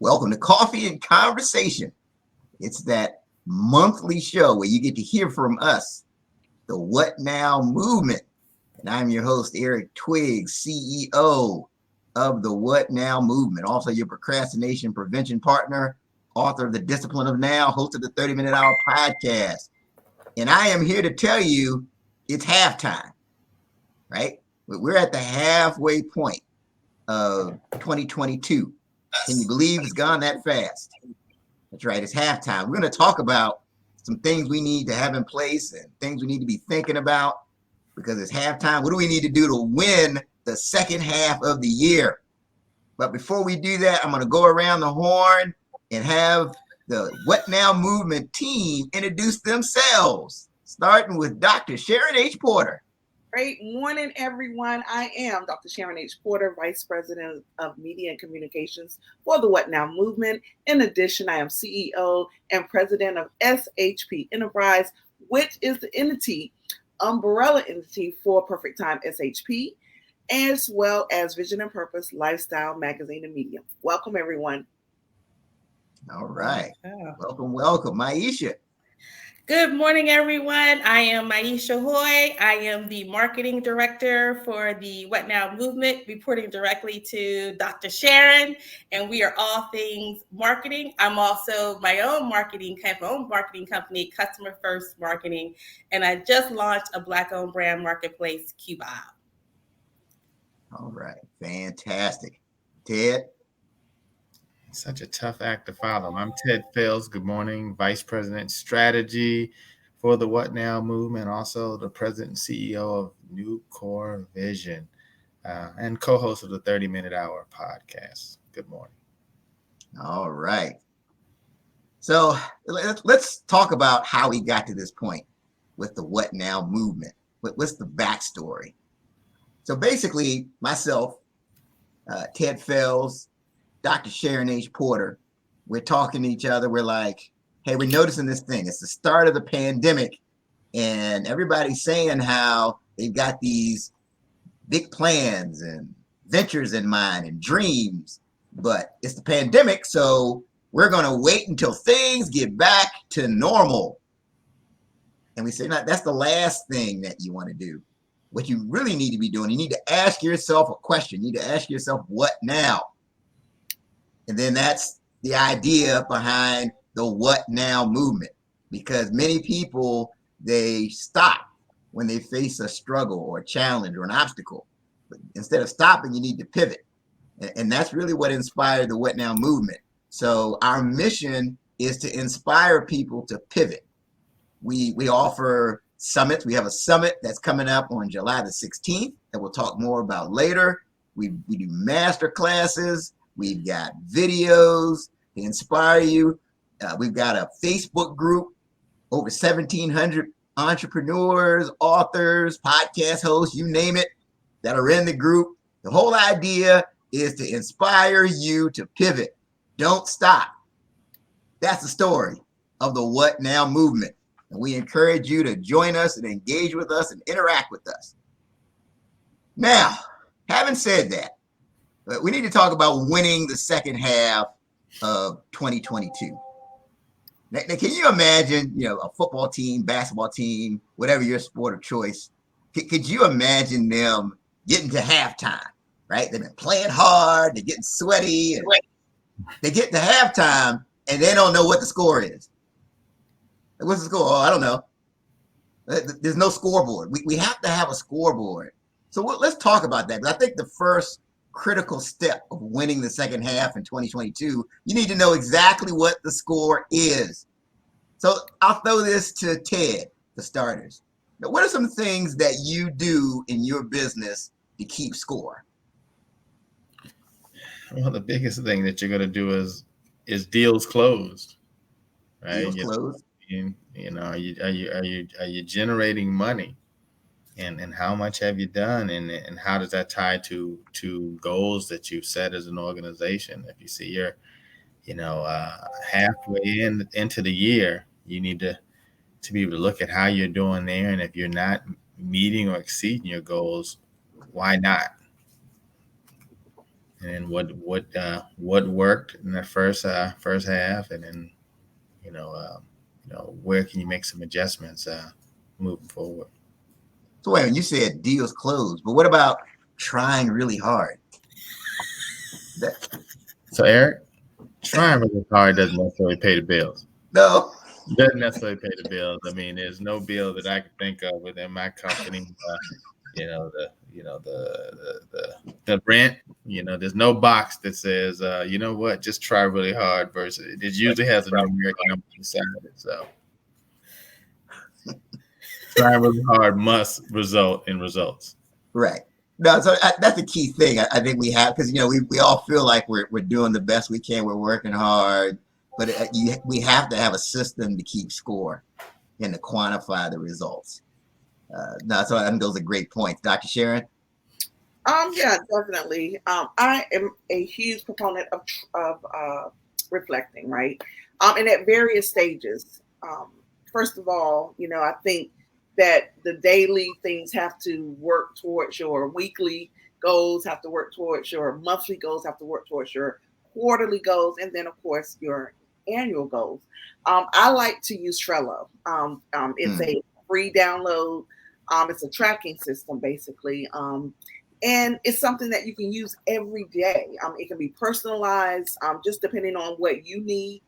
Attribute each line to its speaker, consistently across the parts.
Speaker 1: Welcome to Coffee and Conversation. It's that monthly show where you get to hear from us, the What Now movement. And I'm your host, Eric Twiggs, CEO of the What Now movement, also your procrastination prevention partner, author of The Discipline of Now, host of the 30-Minute Hour podcast. And I am here to tell you it's halftime, right? We're at the halfway point of 2022. Can you believe it's gone that fast? That's right, it's halftime. We're going to talk about some things we need to have in place and things we need to be thinking about because it's halftime. What do we need to do to win the second half of the year? But before we do that, I'm going to go around the horn and have the What Now movement team introduce themselves, starting with Dr. Sharon H. Porter.
Speaker 2: Great morning, everyone. I am Dr. Sharon H. Porter, Vice President of Media and Communications for the What Now movement. In addition, I am CEO and President of SHP Enterprise, which is the umbrella entity for Perfect Time SHP, as well as Vision and Purpose Lifestyle Magazine and Media. Welcome, everyone.
Speaker 1: All right. Welcome, Maisha.
Speaker 3: Good morning, everyone. I am Maisha Hoy. I am the marketing director for the What Now movement, reporting directly to Dr. Sharon, and we are all things marketing. I'm also my own marketing company, Customer First Marketing, and I just launched a Black-owned brand marketplace, Cuba.
Speaker 1: All right, fantastic. Ted?
Speaker 4: Such a tough act to follow. I'm Ted Fells. Good morning, Vice President Strategy for the What Now movement, also the President and CEO of New Core Vision, and co-host of the 30-Minute Hour podcast. Good morning.
Speaker 1: All right. So let's talk about how we got to this point with the What Now movement. What's the backstory? So basically, myself, Ted Fells, Dr. Sharon H. Porter, we're talking to each other. We're like, hey, we're noticing this thing. It's the start of the pandemic, and everybody's saying how they've got these big plans and ventures in mind and dreams, but it's the pandemic, so we're going to wait until things get back to normal. And we say, no, that's the last thing that you want to do. What you really need to be doing, you need to ask yourself a question. You need to ask yourself, what now? And then that's the idea behind the What Now movement, because many people, they stop when they face a struggle or a challenge or an obstacle. But instead of stopping, you need to pivot. And that's really what inspired the What Now movement. So our mission is to inspire people to pivot. We offer summits. We have a summit that's coming up on July the 16th that we'll talk more about later. We do master classes. We've got videos to inspire you. We've got a Facebook group, over 1,700 entrepreneurs, authors, podcast hosts, you name it, that are in the group. The whole idea is to inspire you to pivot. Don't stop. That's the story of the What Now movement. And we encourage you to join us and engage with us and interact with us. Now, having said that, we need to talk about winning the second half of 2022. Now, can you imagine, a football team, basketball team, whatever your sport of choice, could you imagine them getting to halftime, right? They've been playing hard, they're getting sweaty, and they get to halftime, and they don't know what the score is. What's the score? Oh, I don't know. There's no scoreboard. We have to have a scoreboard. So let's talk about that. Because I think the first critical step of winning the second half in 2022, you need to know exactly what the score is. So I'll throw this to Ted, the starters. Now, what are some things that you do in your business to keep score?
Speaker 4: Well, the biggest thing that you're going to do is deals closed, right?
Speaker 1: Deals closed.
Speaker 4: Are you generating money? And how much have you done, and how does that tie to goals that you've set as an organization? If you see you're, halfway into the year, you need to be able to look at how you're doing there, and if you're not meeting or exceeding your goals, why not? and what worked in the first half, and then where can you make some adjustments moving forward.
Speaker 1: So wait, when you said deals closed, but what about trying really hard?
Speaker 4: So Eric, trying really hard doesn't necessarily pay the bills.
Speaker 1: No.
Speaker 4: Doesn't necessarily pay the bills. I mean, there's no bill that I can think of within my company. The rent. There's no box that says, you know what, just try really hard. Versus it usually has a numeric number beside it. So try really hard must result in results.
Speaker 1: Right. No, so that's the key thing I think we have, because we all feel like we're doing the best we can. We're working hard. But we have to have a system to keep score and to quantify the results. So I think those are great points. Dr. Sharon?
Speaker 2: Yeah, definitely. I am a huge proponent of reflecting, right? And at various stages. First of all, I think that the daily things have to work towards your weekly goals, have to work towards your monthly goals, have to work towards your quarterly goals, and then, of course, your annual goals. I like to use Trello. It's a free download. It's a tracking system, basically. And it's something that you can use every day. It can be personalized, just depending on what you need.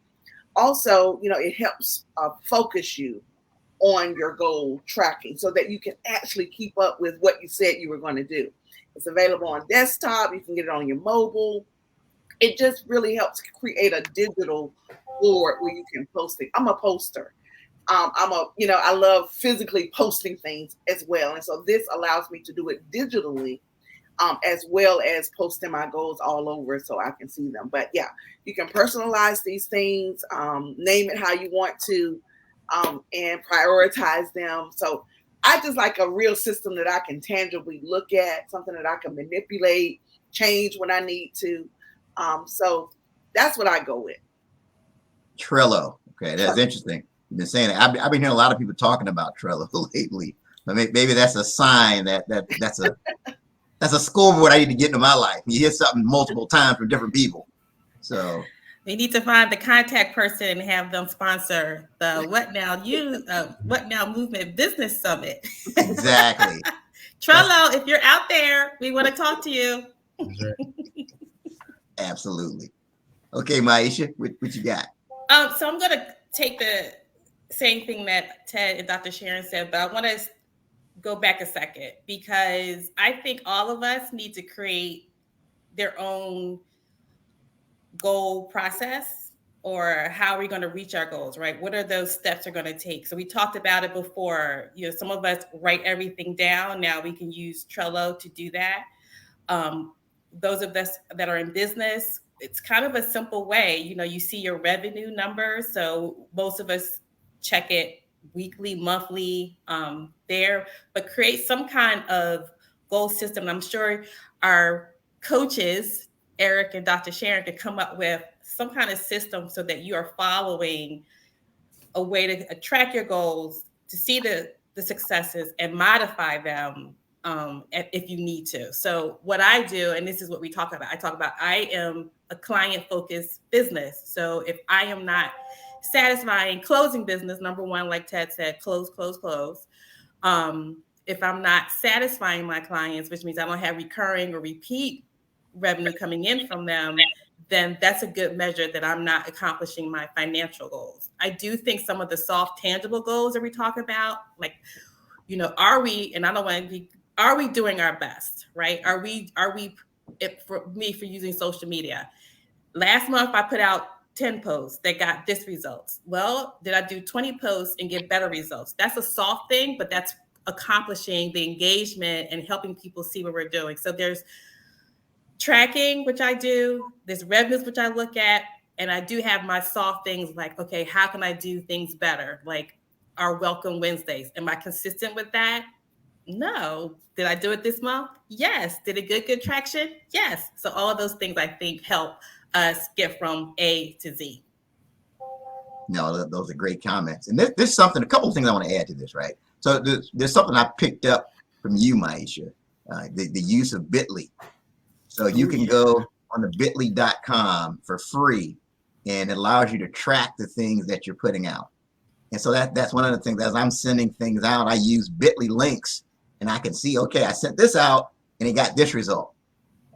Speaker 2: Also, it helps focus you on your goal tracking so that you can actually keep up with what you said you were going to do. It's available on desktop. You can get it on your mobile. It just really helps create a digital board where you can post it. I'm a poster. I love physically posting things as well. And so this allows me to do it digitally, as well as posting my goals all over so I can see them. But yeah, you can personalize these things, name it how you want to, and prioritize them. So I just like a real system that I can tangibly look at, something that I can manipulate, change when I need to. So that's what I go with.
Speaker 1: Trello. Okay, that's interesting. You've been saying it. I've been hearing a lot of people talking about Trello lately. But maybe that's a sign that's a scoreboard I need to get into my life. You hear something multiple times from different people. So
Speaker 3: we need to find the contact person and have them sponsor the What Now Movement Business Summit.
Speaker 1: Exactly.
Speaker 3: Trello, if you're out there, we want to talk to you.
Speaker 1: Absolutely. Okay, Maisha, what you got?
Speaker 3: So I'm going to take the same thing that Ted and Dr. Sharon said, but I want to go back a second because I think all of us need to create their own goal process, or how are we going to reach our goals, right? What are those steps we're going to take? So we talked about it before. Some of us write everything down. Now we can use Trello to do that. Those of us that are in business, it's kind of a simple way. You see your revenue numbers. So most of us check it weekly, monthly there, but create some kind of goal system. I'm sure our coaches, Eric and Dr. Sharon, could come up with some kind of system so that you are following a way to track your goals, to see the successes and modify them if you need to. So what I do, and this is what we talk about, I am a client-focused business. So if I am not satisfying closing business, number one, like Ted said, close. If I'm not satisfying my clients, which means I don't have recurring or repeat revenue coming in from them, then that's a good measure that I'm not accomplishing my financial goals. I do think some of the soft, tangible goals that we talk about, like, are we doing our best, right? Are we, for using social media, last month I put out 10 posts that got this results. Well, did I do 20 posts and get better results? That's a soft thing, but that's accomplishing the engagement and helping people see what we're doing. So there's tracking, which I do, there's revenues, which I look at, and I do have my soft things like, okay, how can I do things better? Like our Welcome Wednesdays. Am I consistent with that? No. Did I do it this month? Yes. Did it get good traction? Yes. So all of those things I think help us get from A to Z.
Speaker 1: No, those are great comments. And there's a couple of things I want to add to this, right? So there's something I picked up from you, Maisha, the use of Bitly. So you can go on the bit.ly.com for free, and it allows you to track the things that you're putting out. And so that's one of the things. As I'm sending things out, I use bit.ly links, and I can see, okay, I sent this out and it got this result.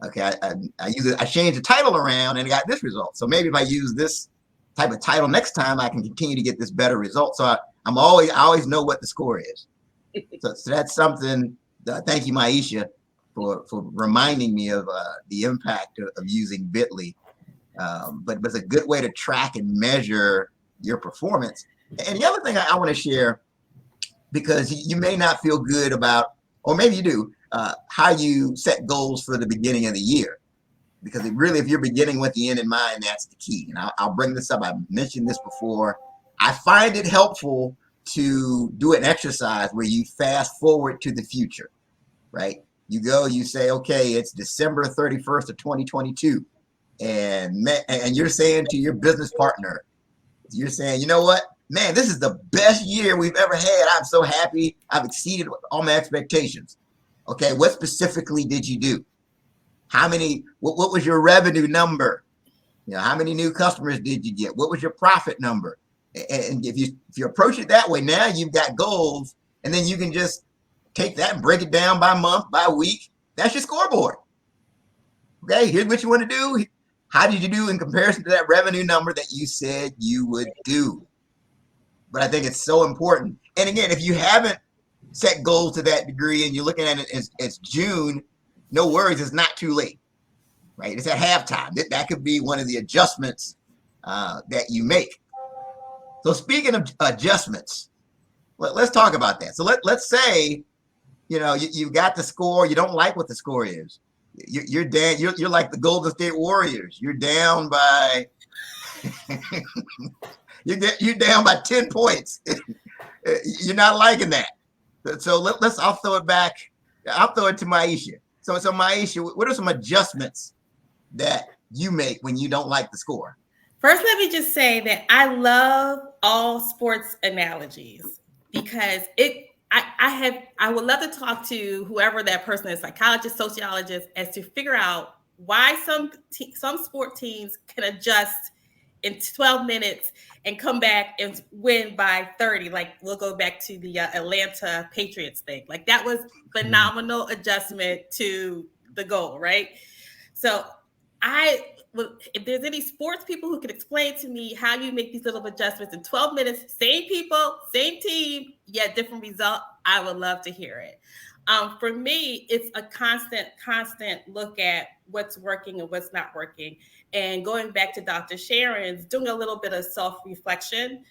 Speaker 1: Okay, I changed the title around and it got this result. So maybe if I use this type of title next time, I can continue to get this better result. So I always know what the score is. So that's something. Thank you, Maisha, for reminding me of the impact of using bit.ly. But it's a good way to track and measure your performance. And the other thing I want to share, because you may not feel good about, or maybe you do, how you set goals for the beginning of the year. Because if you're beginning with the end in mind, that's the key. And I'll bring this up. I've mentioned this before. I find it helpful to do an exercise where you fast forward to the future, right? You say, okay, it's December 31st of 2022. And you're saying to your business partner, you're saying, you know what, man, this is the best year we've ever had. I'm so happy. I've exceeded all my expectations. Okay, what specifically did you do? What was your revenue number? How many new customers did you get? What was your profit number? And if you approach it that way, now you've got goals, and then you can just take that and break it down by month, by week. That's your scoreboard. Okay, here's what you want to do. How did you do in comparison to that revenue number that you said you would do? But I think it's so important. And again, if you haven't set goals to that degree and you're looking at it as June, no worries, it's not too late, right? It's at halftime. That could be one of the adjustments that you make. So speaking of adjustments, let's talk about that. So let's say, you've got the score, you don't like what the score is. You're down, you're like the Golden State Warriors. You're down by you're down by 10 points. You're not liking that. So I'll throw it back. I'll throw it to Maisha. So Maisha, what are some adjustments that you make when you don't like the score?
Speaker 3: First, let me just say that I love all sports analogies because I would love to talk to whoever that person is, psychologist, sociologist, as to figure out why some sport teams can adjust in 12 minutes and come back and win by 30. Like, we'll go back to the Atlanta Patriots thing. Like, that was phenomenal adjustment to the goal, right? So if there's any sports people who can explain to me how you make these little adjustments in 12 minutes, same people, same team, yet different result, I would love to hear it. For me, it's a constant look at what's working and what's not working. And going back to Dr. Sharon's, doing a little bit of self-reflection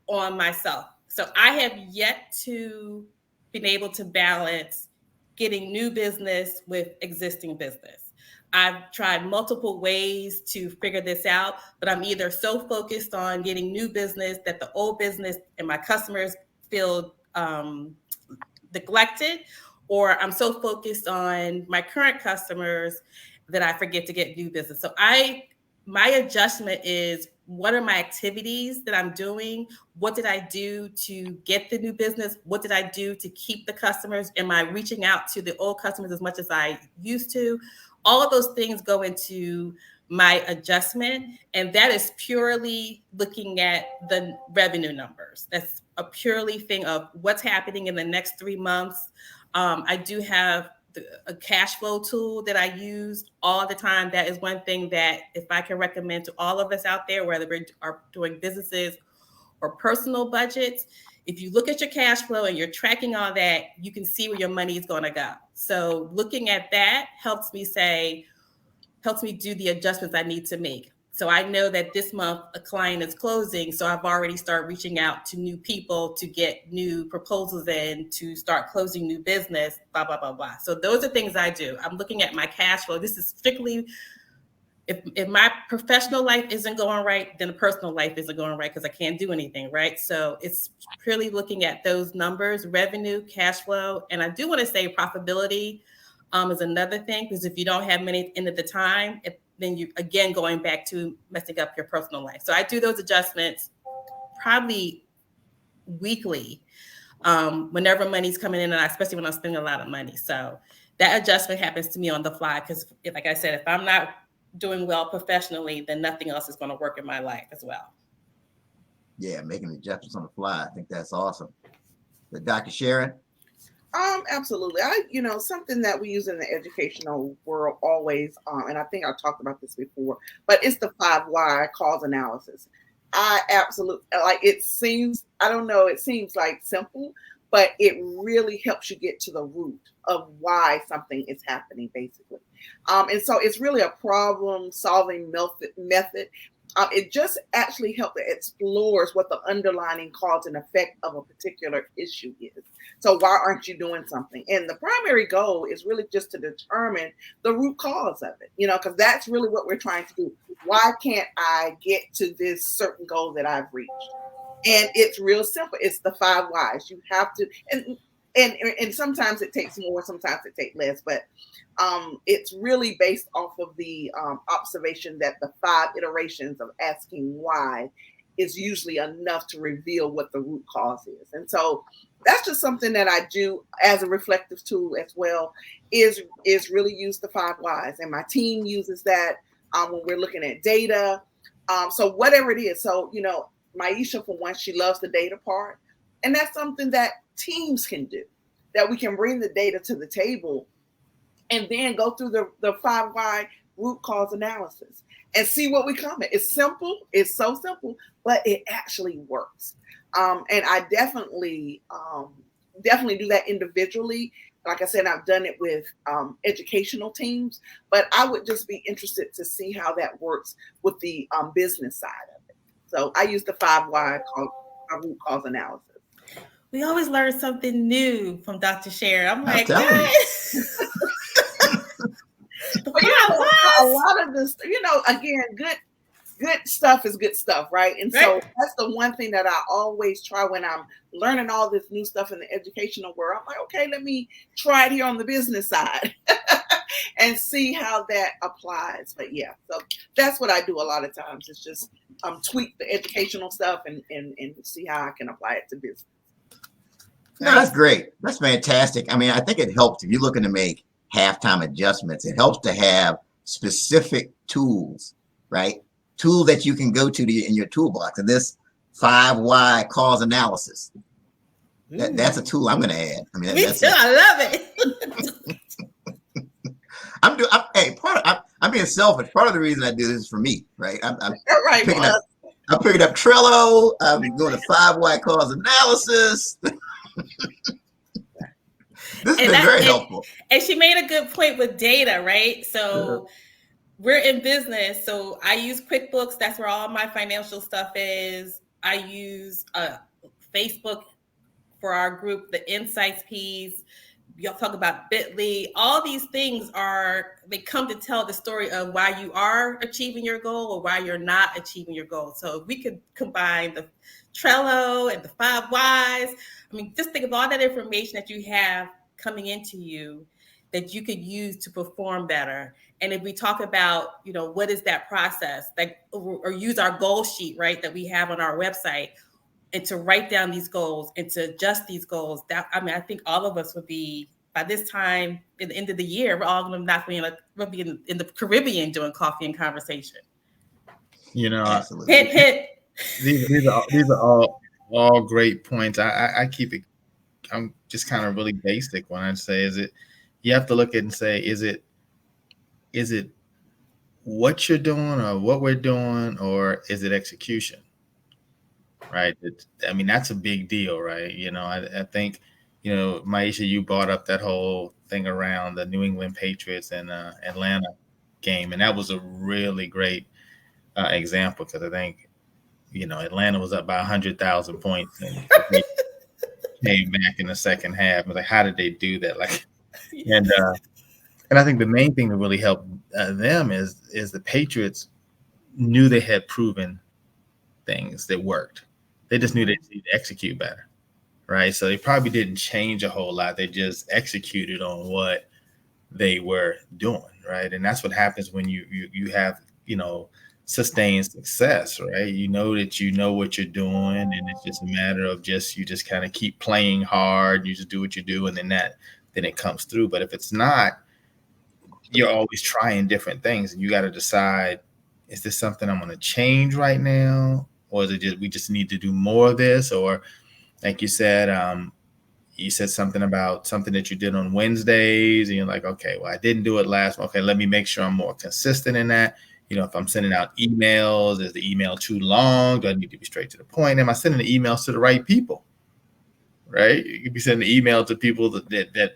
Speaker 3: on myself. So I have yet to been able to balance getting new business with existing business. I've tried multiple ways to figure this out, but I'm either so focused on getting new business that the old business and my customers feel neglected, or I'm so focused on my current customers that I forget to get new business. So my adjustment is, what are my activities that I'm doing? What did I do to get the new business? What did I do to keep the customers? Am I reaching out to the old customers as much as I used to? All of those things go into my adjustment. And that is purely looking at the revenue numbers. That's a purely thing of what's happening in the next 3 months. I do have a cash flow tool that I use all the time. That is one thing that if I can recommend to all of us out there, whether we are doing businesses or personal budgets, if you look at your cash flow and you're tracking all that, you can see where your money is going to go. So looking at that helps me do the adjustments I need to make. So I know that this month a client is closing, so I've already started reaching out to new people to get new proposals in, to start closing new business, blah, blah, blah, blah. So those are things I do. I'm looking at my cash flow. This is strictly, if my professional life isn't going right, then the personal life isn't going right because I can't do anything, right? So it's purely looking at those numbers, revenue, cash flow. And I do want to say profitability is another thing, because if you don't have money at the end of the time, then you, again, going back to messing up your personal life. So I do those adjustments probably weekly, whenever money's coming in, and especially when I'm spending a lot of money. So that adjustment happens to me on the fly, because like I said, if I'm not doing well professionally, then nothing else is going to work in my life as well.
Speaker 1: Yeah, making adjustments on the fly. I think that's awesome. But Dr. Sharon?
Speaker 2: Absolutely. Something that we use in the educational world always, and I think I talked about this before, but it's the 5 why cause analysis. I absolutely it seems like simple, but it really helps you get to the root of why something is happening, basically. And so it's really a problem solving method. It just actually helps to explores what the underlying cause and effect of a particular issue is. So why aren't you doing something? And the primary goal is really just to determine the root cause of it, because that's really what we're trying to do. Why can't I get to this certain goal that I've reached? And it's real simple. It's the 5 whys. You have to, and sometimes it takes more, sometimes it takes less, but it's really based off of the observation that the 5 iterations of asking why is usually enough to reveal what the root cause is. And so that's just something that I do as a reflective tool as well, is really use the 5 whys. And my team uses that when we're looking at data. So whatever it is. So, Maisha, for one, she loves the data part. And that's something that teams can do, that we can bring the data to the table and then go through the 5 why root cause analysis and see what we come at. It's simple. It's so simple, but it actually works. And I definitely do that individually. Like I said, I've done it with educational teams, but I would just be interested to see how that works with the business side of it. So I use the 5 why root cause analysis.
Speaker 3: We always learn something new from Dr. Sharon. I'm like,
Speaker 1: what?
Speaker 2: But a lot of this, again, good stuff is good stuff, right? And so that's the one thing that I always try when I'm learning all this new stuff in the educational world. I'm like, okay, let me try it here on the business side and see how that applies. But yeah, so that's what I do a lot of times. It's just tweak the educational stuff and see how I can apply it to business.
Speaker 1: No, that's great. That's fantastic. I mean, I think it helps if you're looking to make halftime adjustments. It helps to have specific tools, right? Tools that you can go to in your toolbox. And this 5 why cause analysis, that's a tool I'm going to add. I mean,
Speaker 3: me too. I love it.
Speaker 1: I'm being selfish. Part of the reason I do this is for me, right? I'm picking up Trello. I'm doing a 5 why cause analysis. This has been very helpful.
Speaker 3: And she made a good point with data, right? So we're in business. So I use QuickBooks. That's where all my financial stuff is. I use Facebook for our group, the insights piece. Y'all talk about Bitly. All these things they come to tell the story of why you are achieving your goal or why you're not achieving your goal. So if we could combine the Trello and the 5 whys, I mean, just think of all that information that you have coming into you that you could use to perform better. And if we talk about, what is that process, or use our goal sheet, right, that we have on our website, and to write down these goals and to adjust these goals, I think all of us would be, by this time, at the end of the year, we're all going to we'll be in the Caribbean doing coffee and conversation.
Speaker 1: Absolutely.
Speaker 3: Hit.
Speaker 4: These are all great points. I keep it. I'm just kind of really basic when I say, you have to look at it and say, is it what you're doing or what we're doing, or is it execution? Right. That's a big deal, right? I think, Maisha, you brought up that whole thing around the New England Patriots and Atlanta game. And that was a really great example, because I think, Atlanta was up by 100,000 points and they came back in the second half. I was like, how did they do that? And I think the main thing that really helped them is the Patriots knew they had proven things that worked. They just knew they needed to execute better, right? So they probably didn't change a whole lot. They just executed on what they were doing, right? And that's what happens when you have, sustained success, right? You know that you know what you're doing, and it's just a matter of you just kind of keep playing hard. You just do what you do, and then it comes through. But if it's not, you're always trying different things, and you got to decide, is this something I'm going to change right now? Or is it just, we just need to do more of this? Or like you said something about something that you did on Wednesdays, and you're like, okay, well, I didn't do it last. Okay, let me make sure I'm more consistent in that. If I'm sending out emails, is the email too long? Do I need to be straight to the point? Am I sending the emails to the right people? Right? You could be sending the email to people that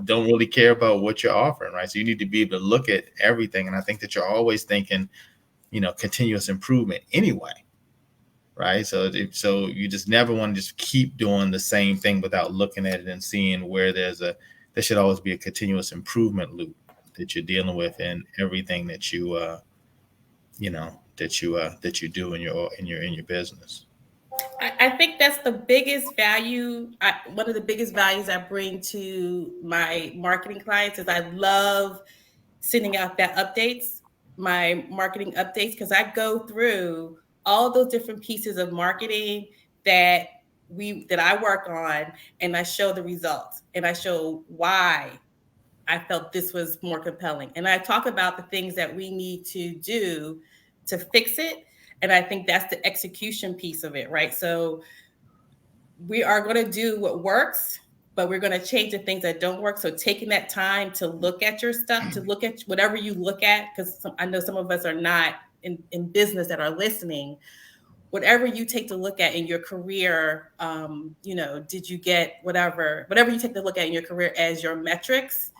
Speaker 4: don't really care about what you're offering, right? So you need to be able to look at everything. And I think that you're always thinking, continuous improvement anyway. Right. So you just never want to just keep doing the same thing without looking at it and seeing where there should always be a continuous improvement loop that you're dealing with in everything that you that you do in your business.
Speaker 3: I think that's the biggest value. One of the biggest values I bring to my marketing clients is I love sending out my marketing updates, because I go through all those different pieces of marketing that I work on, and I show the results, and I show why I felt this was more compelling. And I talk about the things that we need to do to fix it. And I think that's the execution piece of it, right? So we are going to do what works, but we're going to change the things that don't work. So taking that time to look at your stuff, to look at whatever you look at, because I know some of us are not in business that are listening. Whatever you take to look at in your career, did you get whatever you take to look at in your career as your metrics,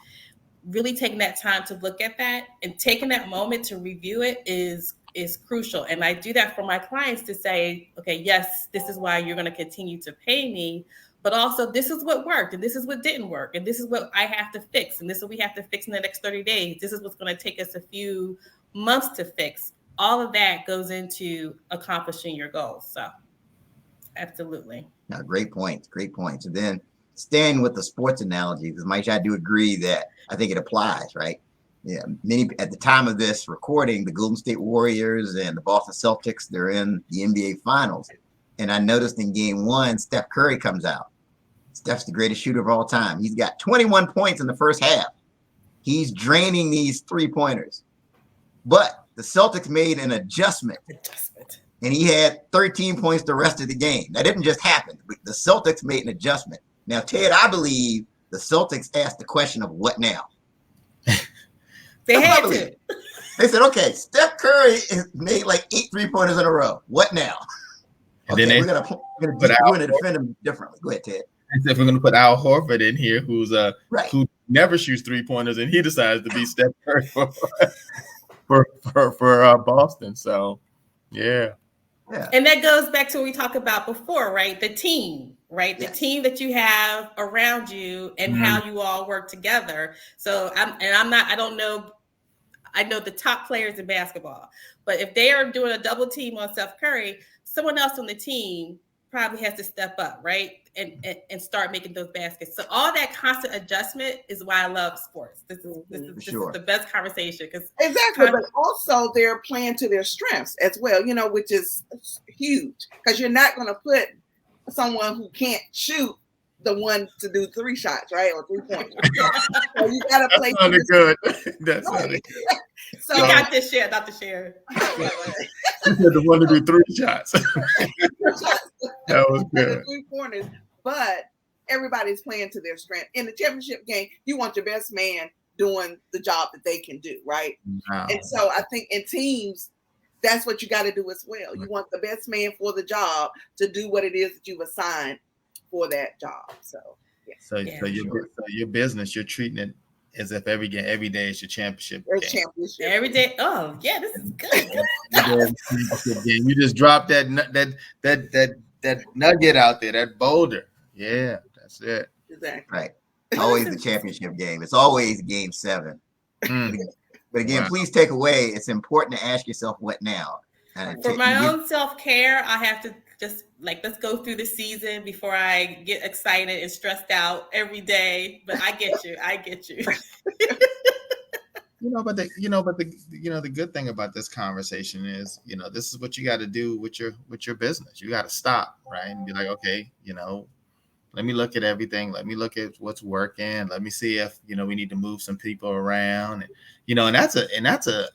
Speaker 3: really taking that time to look at that and taking that moment to review it is crucial. And I do that for my clients to say, okay, yes, this is why you're going to continue to pay me, but also this is what worked and this is what didn't work. And this is what I have to fix. And this is what we have to fix in the next 30 days. This is what's going to take us a few months to fix. All of that goes into accomplishing your goals. So absolutely.
Speaker 1: No, great points. Great points. And then staying with the sports analogy, because Mike, I do agree that I think it applies, right? Yeah, many at the time of this recording, the Golden State Warriors and the Boston Celtics, they're in the NBA Finals. And I noticed in game 1, Steph Curry comes out. Steph's the greatest shooter of all time. He's got 21 points in the first half. He's draining these 3-pointers. But the Celtics made an adjustment. And he had 13 points the rest of the game. That didn't just happen. The Celtics made an adjustment. Now, Ted, I believe the Celtics asked the question of what now?
Speaker 3: They had to.
Speaker 1: They said, okay, Steph Curry made like 8 3-pointers in a row. What now?
Speaker 4: And
Speaker 1: okay,
Speaker 4: then
Speaker 1: we're going to defend him differently. Go ahead, Ted.
Speaker 4: And if we're going to put Al Horford in here, who never shoots 3-pointers, and he decides to be Steph Curry for Boston. So, yeah.
Speaker 3: And that goes back to what we talked about before, right? The team, right?
Speaker 1: Yes.
Speaker 3: The team that you have around you and how you all work together. So I don't know. I know the top players in basketball, but if they are doing a double team on Steph Curry, someone else on the team probably has to step up, right? And start making those baskets. So all that constant adjustment is why I love sports. This is the best conversation.
Speaker 2: Exactly, but also they're playing to their strengths as well, which is huge, because you're not going to put someone who can't shoot the one to do 3 shots, right? Or 3 points. So you got to play.
Speaker 4: That sounded good. That sounded good.
Speaker 3: So you got this share, Dr. Sharon.
Speaker 4: The one to do 3 shots. That was good.
Speaker 2: 3 corners, but everybody's playing to their strength. In the championship game, you want your best man doing the job that they can do, right? Wow. And so I think in teams, that's what you got to do as well. You want the best man for the job to do what it is that you've assigned for that job. So, yeah.
Speaker 4: So your business, you're treating it as if every day is your championship game.
Speaker 3: Every day. Oh, yeah, this is good.
Speaker 4: You just dropped that nugget out there, that boulder. Yeah, that's it.
Speaker 2: Exactly.
Speaker 1: Right. Always the championship game. It's always game 7. But again, please take away, it's important to ask yourself, what now?
Speaker 3: For my own self-care, I have to just let's go through the season before I get excited and stressed out every day. But I get you.
Speaker 4: But the good thing about this conversation is, this is what you got to do with your business. You got to stop, right? And be like, okay, Let me look at everything. Let me look at what's working. Let me see if, we need to move some people around. And that's a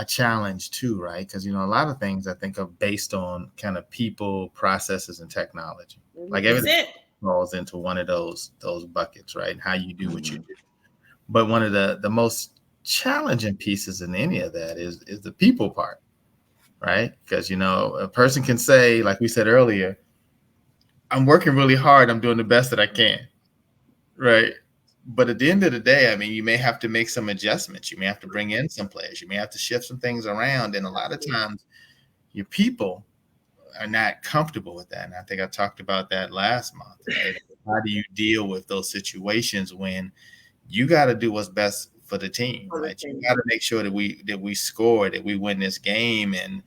Speaker 4: challenge too, right? Because, a lot of things I think are based on kind of people, processes, and technology. Like everything falls into one of those buckets, right? And how you do what you do. But one of the most challenging pieces in any of that is the people part, right? Because, a person can say, like we said earlier, I'm working really hard. I'm doing the best that I can, right? But at the end of the day, I mean, you may have to make some adjustments. You may have to bring in some players. You may have to shift some things around. And a lot of times your people are not comfortable with that. And I think I talked about that last month, right? How do you deal with those situations when you got to do what's best for the team, right? You got to make sure that we score, that we win this game. And,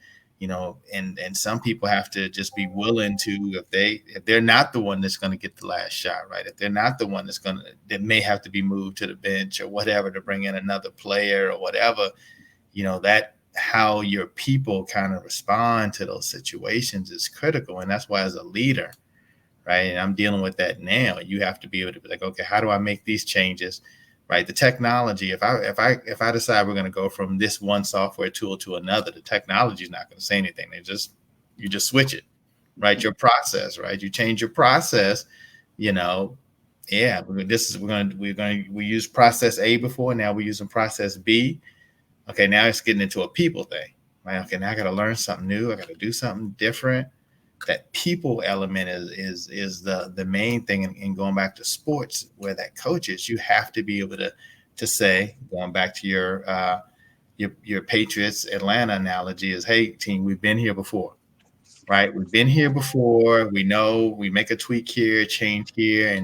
Speaker 4: and some people have to just be willing to, if they're not the one that's going to get the last shot, right? If they're not the one that may have to be moved to the bench or whatever to bring in another player or whatever, that how your people kind of respond to those situations is critical. And that's why as a leader, right, and I'm dealing with that now, you have to be able to be like, okay, how do I make these changes? Right. The technology, if I decide we're going to go from this one software tool to another, the technology is not going to say anything. You just switch it, right? Your process, right? You change your process, we use process A before. Now we're using process B. Okay. Now it's getting into a people thing, right? Okay. Now I got to learn something new. I got to do something different. That people element is the main thing. And going back to sports, where that coach is, you have to be able to say, going back to your Patriots Atlanta analogy, is, hey team, we've been here before, right? We've been here before. We know we make a tweak here, change here,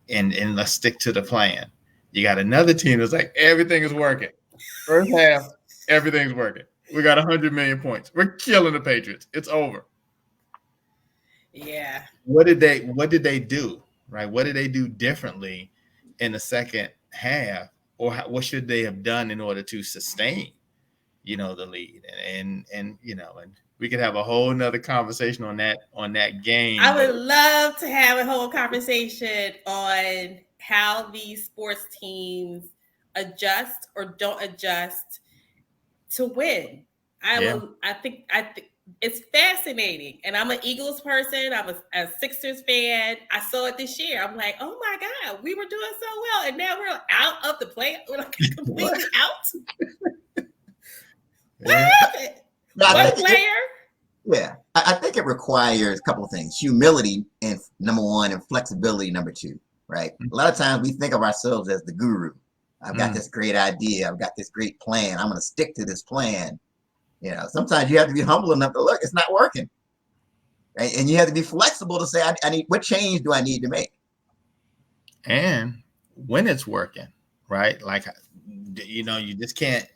Speaker 4: and let's stick to the plan. You got another team that's like, everything is working. First half, everything's working. We got 100 million points. We're killing the Patriots. It's over.
Speaker 3: Yeah.
Speaker 4: What did they do, right? What did they do differently in the second half, or what should they have done in order to sustain, the lead? And we could have a whole nother conversation on that game.
Speaker 3: I would love to have a whole conversation on how these sports teams adjust or don't adjust to win. I think it's fascinating. And I'm an Eagles person. I'm a Sixers fan. I saw it this year. I'm like, oh my God, we were doing so well. And now we're out of the play. We're like completely out. What happened? One player?
Speaker 1: Yeah. I think it requires a couple of things. Humility, and number one, and flexibility, number two, right? A lot of times we think of ourselves as the guru. I've got this great idea. I've got this great plan. I'm going to stick to this plan. Sometimes you have to be humble enough to look, it's not working. Right? And you have to be flexible to say, I need, what change do I need to make?
Speaker 4: And when it's working, right? Like, you just can't,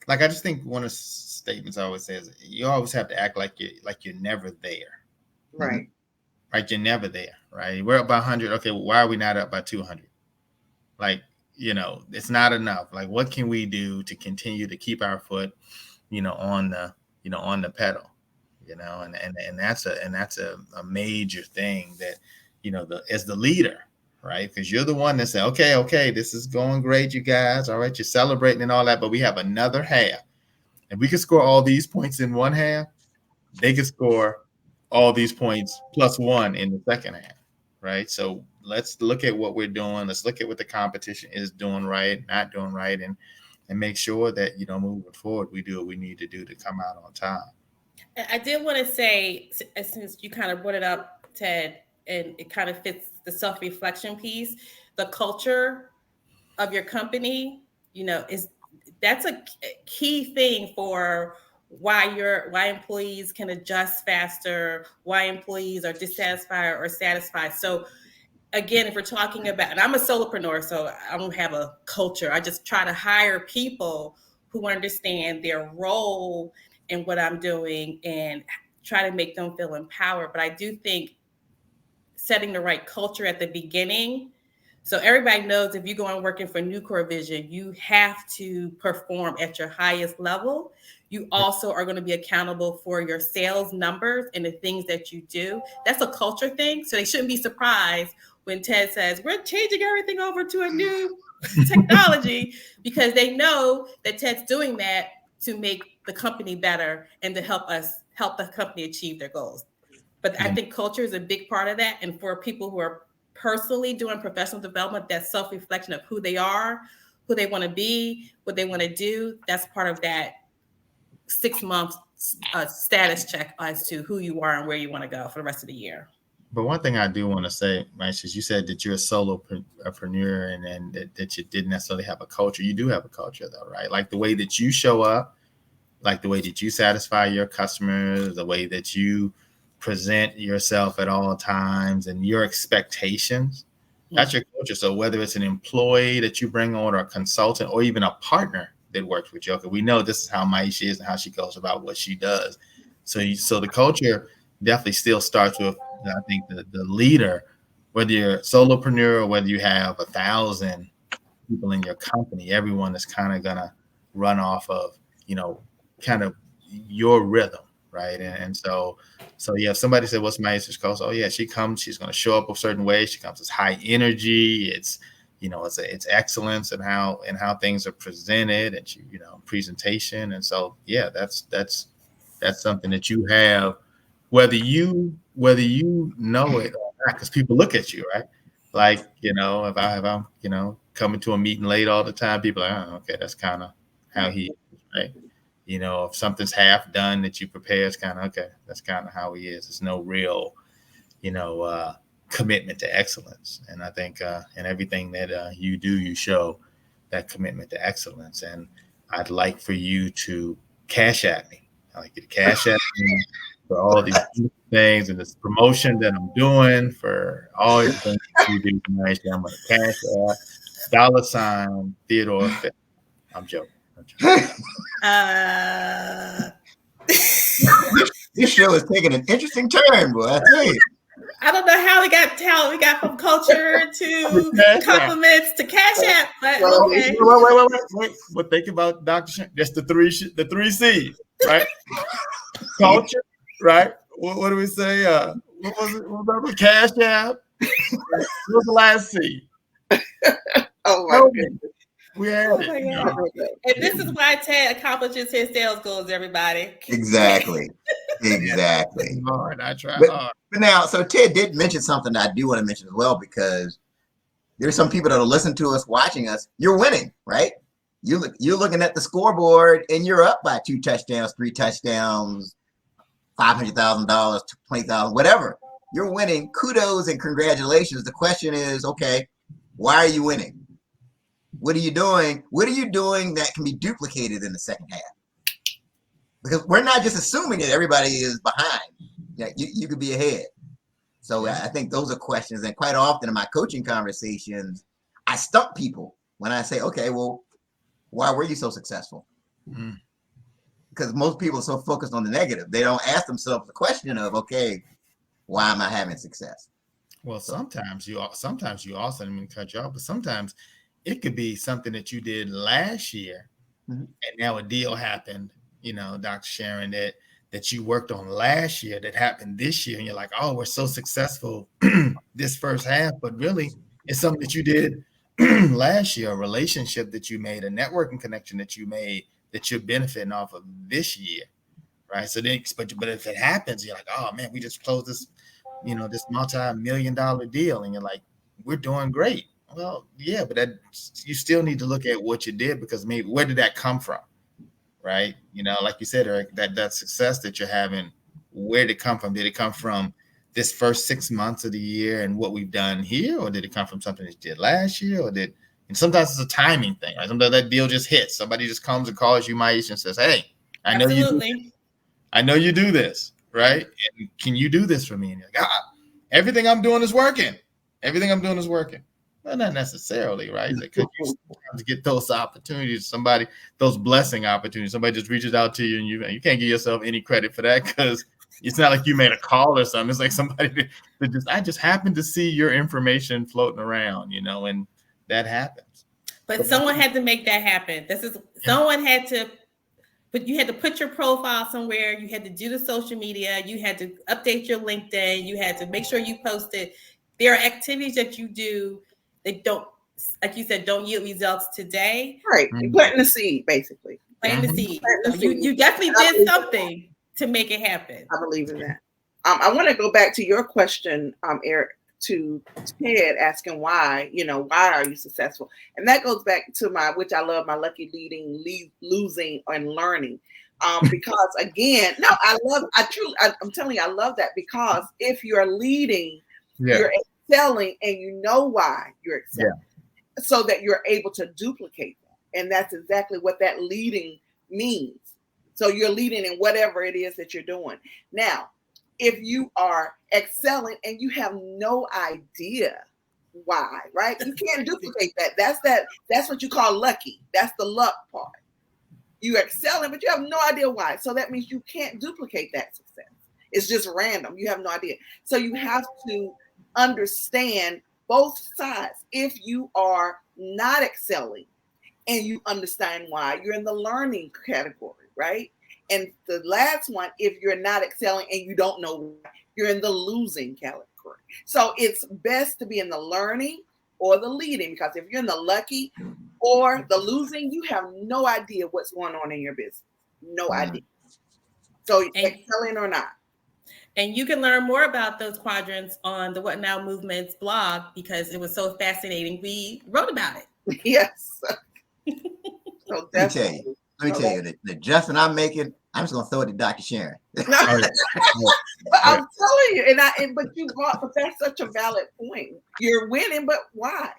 Speaker 4: like, I just think one of the statements I always say is, you always have to act like you're never there.
Speaker 2: Right.
Speaker 4: Right. You're never there. Right. We're up by 100. Okay. Why are we not up by 200? Like, it's not enough. Like, what can we do to continue to keep our foot, on the pedal, and that's a major thing that, as the leader, right? Because you're the one that said, okay, this is going great, you guys. All right. You're celebrating and all that, but we have another half. And we could score all these points in one half. They could score all these points +1 in the second half. Right. So let's look at what we're doing. Let's look at what the competition is doing right, not doing right, and make sure that, moving forward, we do what we need to do to come out on top.
Speaker 3: I did want to say, since you kind of brought it up, Ted, and it kind of fits the self-reflection piece, the culture of your company, that's a key thing for why employees can adjust faster, why employees are dissatisfied or satisfied. So again, if we're talking about, and I'm a solopreneur, so I don't have a culture. I just try to hire people who understand their role in what I'm doing and try to make them feel empowered. But I do think setting the right culture at the beginning So everybody knows if you're going working for Nucor Vision, you have to perform at your highest level. You also are going to be accountable for your sales numbers and the things that you do. That's a culture thing. So they shouldn't be surprised when Ted says, we're changing everything over to a new technology, because they know that Ted's doing that to make the company better and to help the company achieve their goals. But I think culture is a big part of that. And for people who are personally doing professional development, that self-reflection of who they are, who they want to be, what they want to do, that's part of that 6 month status check as to who you are and where you want to go for the rest of the year.
Speaker 4: But one thing I do want to say, Mike, is you said that you're a solopreneur and that you didn't necessarily have a culture. You do have a culture, though, right? Like the way that you show up, like the way that you satisfy your customers, the way that you present yourself at all times and your expectations. That's your culture. So whether it's an employee that you bring on or a consultant or even a partner that works with you, okay, we know this is how Maisha is and how she goes about what she does. So the culture definitely still starts with, I think, the leader, whether you're a solopreneur or whether you have 1,000 people in your company, everyone is kind of going to run off of, kind of your rhythm, right? And so yeah, if somebody said, what's Maisha's culture? Oh yeah, she's going to show up a certain way. She comes as high energy. It's, it's excellence in how things are presented and presentation. And so, yeah, that's something that you have, whether you know it or not, because people look at you, right? Like, if I'm coming to a meeting late all the time, people are like, oh, okay, that's kind of how he is, right? If something's half done that you prepare, it's kind of, okay, that's kind of how he is. There's no real, commitment to excellence. And I think in everything that you do, you show that commitment to excellence. And I'd like for you to cash at me. I'd like you to cash at me for all these things and this promotion that I'm doing, for all the things that you do. I'm going to cash at $ Theodore Phil. I'm joking.
Speaker 1: This show is taking an interesting turn, boy. I tell you.
Speaker 3: I don't know how we got from culture to compliments to cash app, but okay.
Speaker 4: Wait. But think about Dr. Shannon. That's the three C's, right? Culture, right? What do we say? What was it? Remember cash app? What was the last C?
Speaker 2: Oh my goodness.
Speaker 4: We had it.
Speaker 3: And this is why Ted accomplishes his sales goals, everybody.
Speaker 1: Exactly.
Speaker 4: Hard. I try hard.
Speaker 1: But now, so Ted did mention something that I do want to mention as well, because there's some people that will listen to us, watching us. You're winning, right? You're looking at the scoreboard and you're up by 2 touchdowns, 3 touchdowns, $500,000, $20,000, whatever. You're winning. Kudos and congratulations. The question is, okay, why are you winning? What are you doing? What are you doing that can be duplicated in the second half? Because we're not just assuming that everybody is behind. Yeah, you could be ahead. So I think those are questions. And quite often in my coaching conversations, I stump people when I say, okay, well, why were you so successful? Because most people are so focused on the negative. They don't ask themselves the question of, okay, why am I having success?
Speaker 4: Well, sometimes you also, I didn't mean to cut you off, but sometimes it could be something that you did last year, and now a deal happened, Dr. Sharon, that you worked on last year that happened this year, and you're like, oh, we're so successful this first half, but really it's something that you did last year, a relationship that you made, a networking connection that you made that you're benefiting off of this year, right? So then, but if it happens, you're like, oh man, we just closed this, this multi-million-dollar deal, and you're like, we're doing great. Well, yeah, but you still need to look at what you did, because maybe where did that come from, right? Like you said, Eric, that success that you're having, where did it come from? Did it come from this first 6 months of the year and what we've done here, or did it come from something that you did last year, and sometimes it's a timing thing, right? Sometimes that deal just hits. Somebody just comes and calls you, Maisha, and says, "Hey, I know you do this, right? And can you do this for me?" And you're like, everything I'm doing is working. Well, not necessarily, right? Because you sometimes get those opportunities, those blessing opportunities. Somebody just reaches out to you, and you can't give yourself any credit for that, because It's not like you made a call or something. It's like somebody that I just happened to see your information floating around, and that happens.
Speaker 3: But someone had to make that happen. Someone had to. But you had to put your profile somewhere. You had to do the social media. You had to update your LinkedIn. You had to make sure you posted. There are activities that you do that don't, like you said, don't yield results today.
Speaker 2: Right. You're planting the seed, basically.
Speaker 3: Planting the seed. So you definitely did something to make it happen.
Speaker 2: I believe in that. I want to go back to your question, Eric, to Ted asking why, why are you successful? And that goes back to which I love, my lucky losing and learning. Because again, I'm telling you, I love that, because if you're leading, you're excelling, and you know why you're excelling, so that you're able to duplicate that. And that's exactly what that leading means. So you're leading in whatever it is that you're doing. Now, if you are excelling and you have no idea why, right? You can't duplicate that. That's what you call lucky. That's the luck part. You're excelling, but you have no idea why. So that means you can't duplicate that success. It's just random. You have no idea. So you have to understand both sides. If you are not excelling and you understand why, you're in the learning category, right? And the last one, if you're not excelling and you don't know, you're in the losing category. So it's best to be in the learning or the leading, because if you're in the lucky or the losing, you have no idea what's going on in your business. No idea. So excelling or not.
Speaker 3: And you can learn more about those quadrants on the What Now Movement's blog, because it was so fascinating. We wrote about it.
Speaker 2: Yes.
Speaker 1: So let me tell you, the adjustment I'm making, I'm just gonna throw it to Dr. Sharon.
Speaker 2: But I'm telling you, but that's such a valid point. You're winning, but why?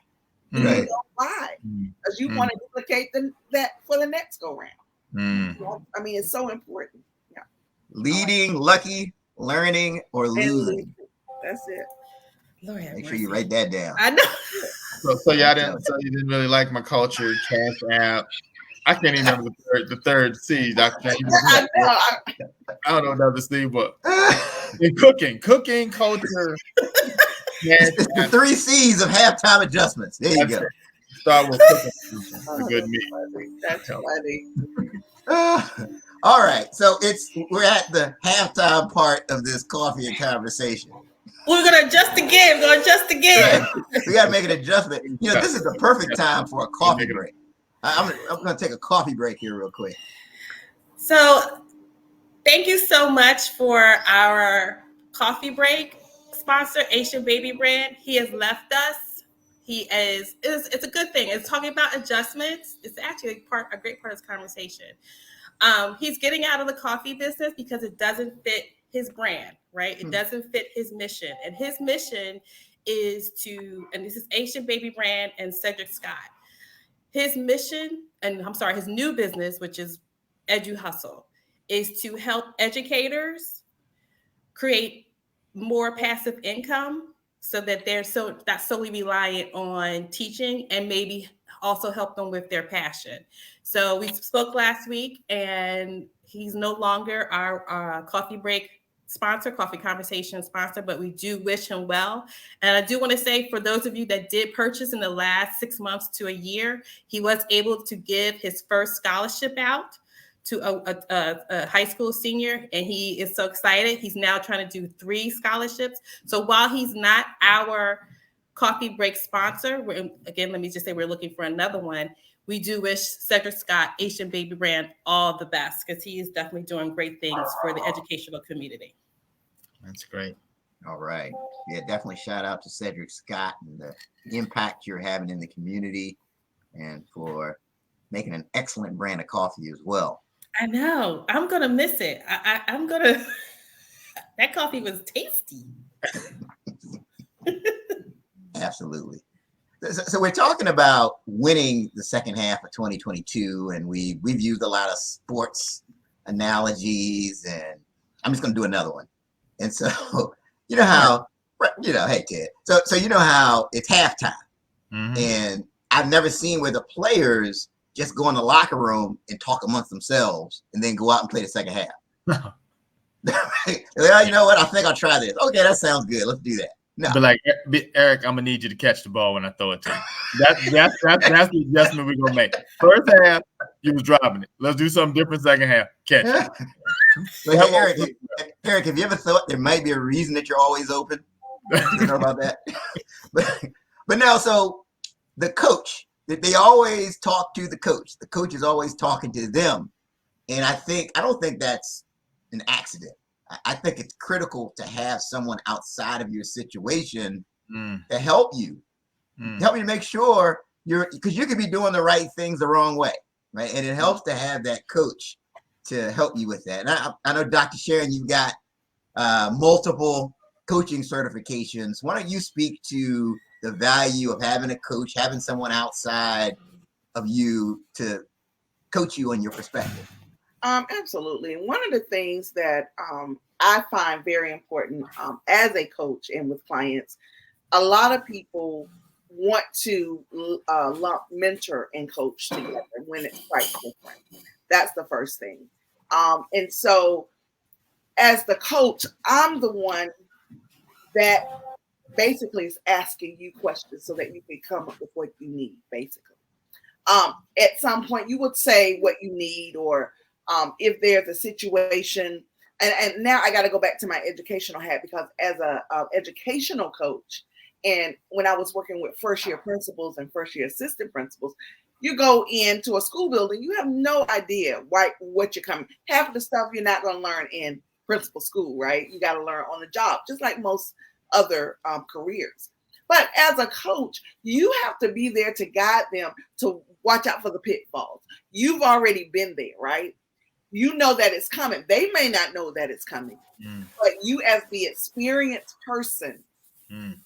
Speaker 2: You know why? Because you want to duplicate that for the next go round. I mean, it's so important. Yeah.
Speaker 1: Leading, lucky, learning, or losing.
Speaker 2: That's it.
Speaker 3: Lord,
Speaker 1: make sure you write that down.
Speaker 3: I know.
Speaker 4: So you didn't really like my culture, Cash App. I can't even remember the third C, Dr. I don't know another C, but in cooking, culture.
Speaker 1: It's the 3 C's of halftime adjustments. There you go.
Speaker 4: Start with cooking. A good meat.
Speaker 2: That's funny.
Speaker 1: All right, so we're at the halftime part of this coffee and conversation.
Speaker 3: We're gonna adjust again.
Speaker 1: Right. We gotta make an adjustment. This is the perfect time for a coffee break. I'm gonna take a coffee break here real quick.
Speaker 3: So thank you so much for our coffee break sponsor, Asian Baby Brand. He has left us. It's a good thing. It's talking about adjustments. It's actually a great part of this conversation. He's getting out of the coffee business because it doesn't fit his brand, right? It doesn't fit his mission. And his mission is and this is Asian Baby Brand and Cedric Scott. His mission, his new business, which is Edu Hustle, is to help educators create more passive income so that they're not solely reliant on teaching, and maybe also help them with their passion. So we spoke last week, and he's no longer our coffee break sponsor, coffee conversation sponsor, but we do wish him well. And I do want to say, for those of you that did purchase in the last 6 months to a year, he was able to give his first scholarship out to a high school senior, and he is so excited. He's now trying to do 3 scholarships. So while he's not our coffee break sponsor, again, let me just say we're looking for another one. We do wish Cedric Scott, Asian Baby Brand, all the best, because he is definitely doing great things for the educational community.
Speaker 4: That's great.
Speaker 1: All right. Yeah, definitely shout out to Cedric Scott and the impact you're having in the community, and for making an excellent brand of coffee as well.
Speaker 3: I know. I'm going to miss it. I'm going to. That coffee was tasty.
Speaker 1: Absolutely. So we're talking about winning the second half of 2022, and we've used a lot of sports analogies, and I'm just going to do another one. And so, hey, Ted. So you know how it's halftime, and I've never seen where the players just go in the locker room and talk amongst themselves and then go out and play the second half. Well, you know what? I think I'll try this. Okay, that sounds good. Let's do that. No.
Speaker 4: But like, Eric, I'm gonna need you to catch the ball when I throw it to you. That's the adjustment we're gonna make. First half, you was driving it. Let's do something different. Second half, catch it.
Speaker 1: But hey, Eric, have you ever thought there might be a reason that you're always open? You know about that? but now, so the coach, they always talk to the coach. The coach is always talking to them. And I don't think that's an accident. I think it's critical to have someone outside of your situation to help you. Help you make sure because you could be doing the right things the wrong way, right? And it helps to have that coach to help you with that. And I know, Dr. Sharon, you've got multiple coaching certifications. Why don't you speak to the value of having a coach, having someone outside of you to coach you on your perspective?
Speaker 2: Absolutely. And one of the things that I find very important as a coach and with clients, a lot of people want to lump mentor and coach together when it's quite different. That's the first thing. And so as the coach, I'm the one that basically is asking you questions so that you can come up with what you need, basically. At some point, you would say what you need, or if there's a situation, and now I got to go back to my educational hat, because as a educational coach, and when I was working with first year principals and first year assistant principals, you go into a school building, you have no idea what you're coming. Half of the stuff you're not going to learn in principal school, right? You got to learn on the job, just like most other careers. But as a coach, you have to be there to guide them to watch out for the pitfalls. You've already been there, right? You know that it's coming. They may not know that it's coming, but you as the experienced person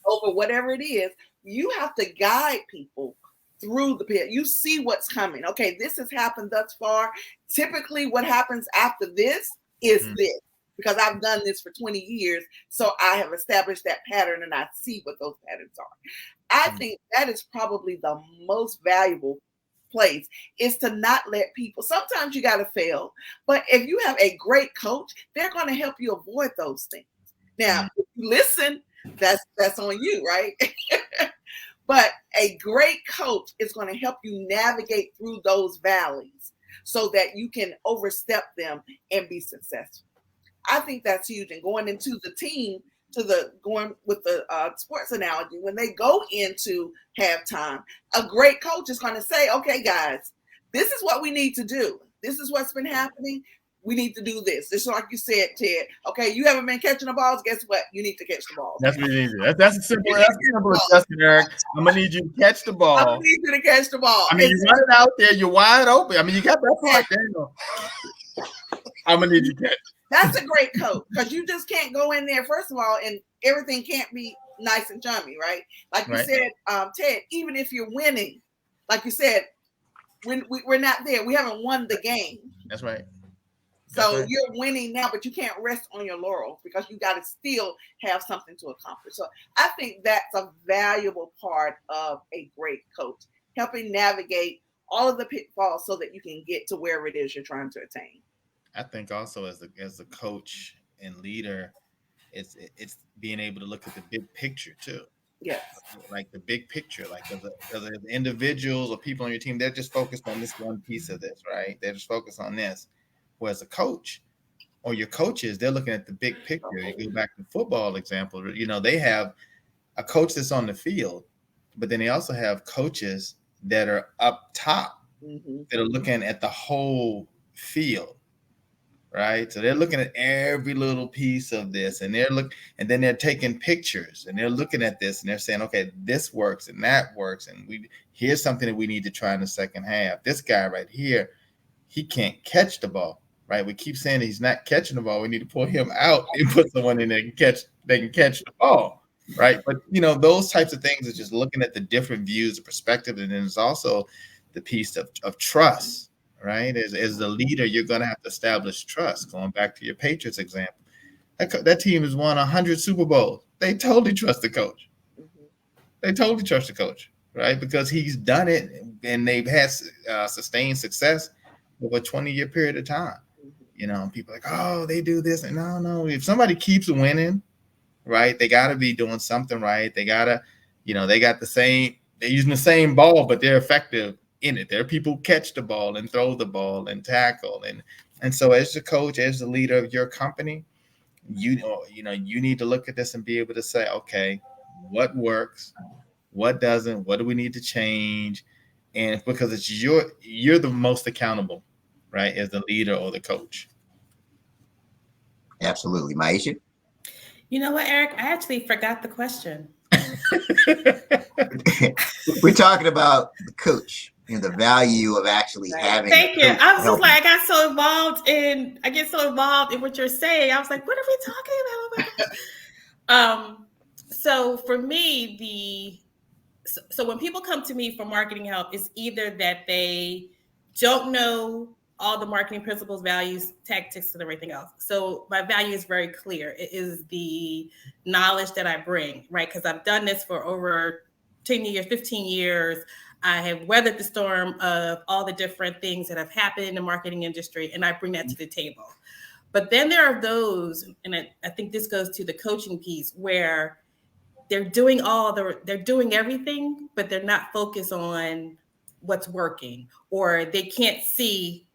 Speaker 2: over whatever it is, you have to guide people through the pit. You see what's coming. Okay, this has happened thus far. Typically what happens after this is this, because I've done this for 20 years. So I have established that pattern and I see what those patterns are. I think that is probably the most valuable place, is to not let people, sometimes you got to fail, but if you have a great coach, they're going to help you avoid those things. Now, if you listen, that's on you, right? But a great coach is going to help you navigate through those valleys so that you can overstep them and be successful. I think that's huge. And going into the team, going with the sports analogy, when they go into halftime, a great coach is going to say, okay, guys, this is what we need to do. This is what's been happening. We need to do this. Just like you said, Ted. Okay, you haven't been catching the balls. Guess what? You need to catch the balls.
Speaker 4: That's what you need to do. That's a simple adjustment, Eric. I'm going to need you to catch the ball.
Speaker 2: I'm going to need you to catch the ball.
Speaker 4: I mean, you run it out there. You're wide open. I mean, you got that part there. I'm going to need you to catch.
Speaker 2: That's a great coach, because you just can't go in there, first of all, and everything can't be nice and chummy, right? Like you said, Ted, even if you're winning, like you said, we're not there. We haven't won the game.
Speaker 4: That's right.
Speaker 2: So you're winning now, but you can't rest on your laurels, because you got to still have something to accomplish. So I think that's a valuable part of a great coach, helping navigate all of the pitfalls so that you can get to wherever it is you're trying to attain.
Speaker 4: I think also as a coach and leader, it's being able to look at the big picture too.
Speaker 2: Yes.
Speaker 4: Like the big picture, like as individuals or people on your team, they're just focused on this one piece of this, right? They're just focused on this. Whereas a coach or your coaches, they're looking at the big picture. You go back to football example, you know, they have a coach that's on the field, but then they also have coaches that are up top that are looking at the whole field, right? So they're looking at every little piece of this, and and then they're taking pictures and they're looking at this and they're saying, okay, this works and that works, and here's something that we need to try in the second half. This guy right here, he can't catch the ball. Right, we keep saying he's not catching the ball. We need to pull him out and put someone in there they can catch the ball, right? But you know, those types of things are just looking at the different views of perspective, and then there's also the piece of trust, right? As the leader, you're going to have to establish trust. Going back to your Patriots example, that team has won 100 Super Bowls. They totally trust the coach. They totally trust the coach, right? Because he's done it, and they've had sustained success over a 20-year period of time. People are like, oh, they do this. And no. If somebody keeps winning, right, they got to be doing something right. They got to, they got they're using the same ball, but they're effective in it. There are people who catch the ball and throw the ball and tackle. And so as the coach, as the leader of your company, you need to look at this and be able to say, okay, what works, what doesn't, what do we need to change? And because it's you're the most accountable, right, as the leader or the coach.
Speaker 1: Absolutely. Maisha?
Speaker 3: You know what, Eric? I actually forgot the question.
Speaker 1: We're talking about the coach and the value of actually having.
Speaker 3: Thank you. I was just like, I get so involved in what you're saying. I was like, what are we talking about? Oh my gosh. So for me, so when people come to me for marketing help, it's either that they don't know all the marketing principles, values, tactics, and everything else. So my value is very clear. It is the knowledge that I bring, right? Because I've done this for over 10 years, 15 years. I have weathered the storm of all the different things that have happened in the marketing industry, and I bring that to the table. But then there are those, and I think this goes to the coaching piece, where they're doing everything, but they're not focused on what's working, or they can't see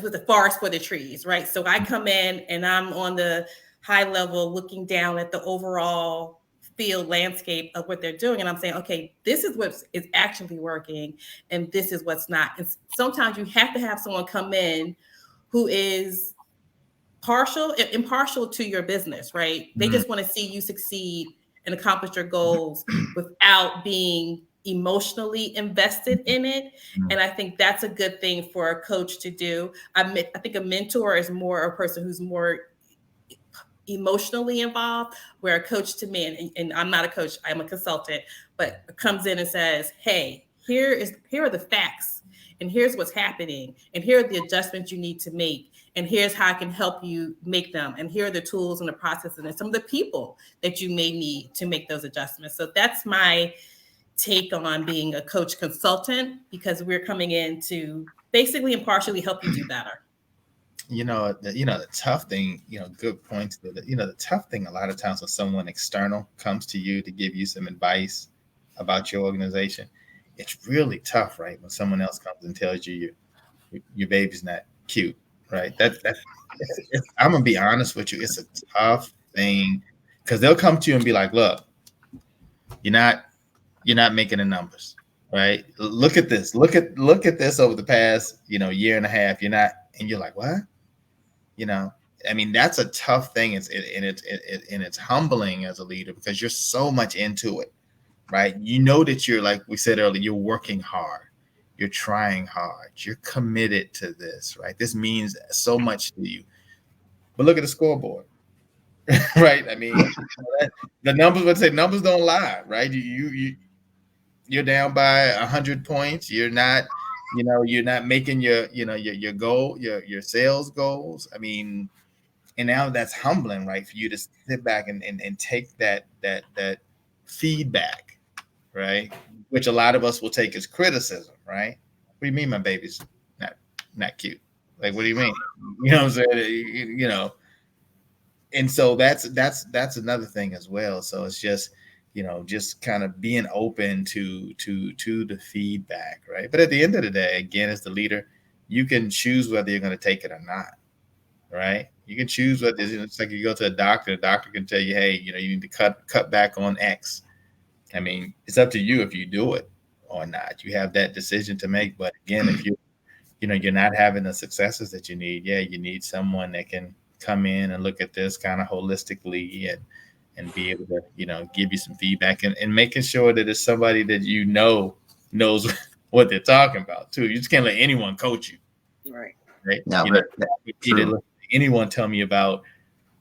Speaker 3: with the forest for the trees, right? So I come in and I'm on the high level looking down at the overall field landscape of what they're doing. And I'm saying, okay, this is what is actually working and this is what's not. And sometimes you have to have someone come in who is impartial to your business, right? They just want to see you succeed and accomplish your goals without being emotionally invested in it. And I think that's a good thing for a coach to do. I think a mentor is more a person who's more emotionally involved, where a coach to me, and I'm not a coach, I'm a consultant, but comes in and says, hey, here are the facts, and here's what's happening, and here are the adjustments you need to make, and here's how I can help you make them, and here are the tools and the processes and some of the people that you may need to make those adjustments. So that's my take on being a coach consultant, because we're coming in to basically impartially help you do better.
Speaker 4: The tough thing, good points. The tough thing a lot of times when someone external comes to you to give you some advice about your organization, it's really tough, right? When someone else comes and tells you your baby's not cute, right? I'm gonna be honest with you. It's a tough thing, because they'll come to you and be like, look, you're not making the numbers, right? Look at this. Look at this over the past, year and a half. You're not, and you're like, what? I mean, that's a tough thing. It's humbling as a leader, because you're so much into it, right? You know that you're, like we said earlier, you're working hard, you're trying hard, you're committed to this, right? This means so much to you. But look at the scoreboard, right? I mean, the numbers would say numbers don't lie, right? You're down by 100 points. You're not making your goal, your sales goals. I mean, and now that's humbling, right? For you to sit back and take that feedback, right? Which a lot of us will take as criticism, right? What do you mean my baby's not cute? Like, what do you mean? You know what I'm saying? And so that's another thing as well. So it's just, just kind of being open to the feedback, right? But at the end of the day, again, as the leader, you can choose whether you're going to take it or not, right? You can choose whether it's like you go to a doctor can tell you, hey, you need to cut back on X. I mean, it's up to you if you do it or not. You have that decision to make. But again, if you're not having the successes that you need, you need someone that can come in and look at this kind of holistically and be able to, give you some feedback and making sure that it's somebody that knows what they're talking about too. You just can't let anyone coach you.
Speaker 2: Right.
Speaker 1: No,
Speaker 4: let anyone tell me about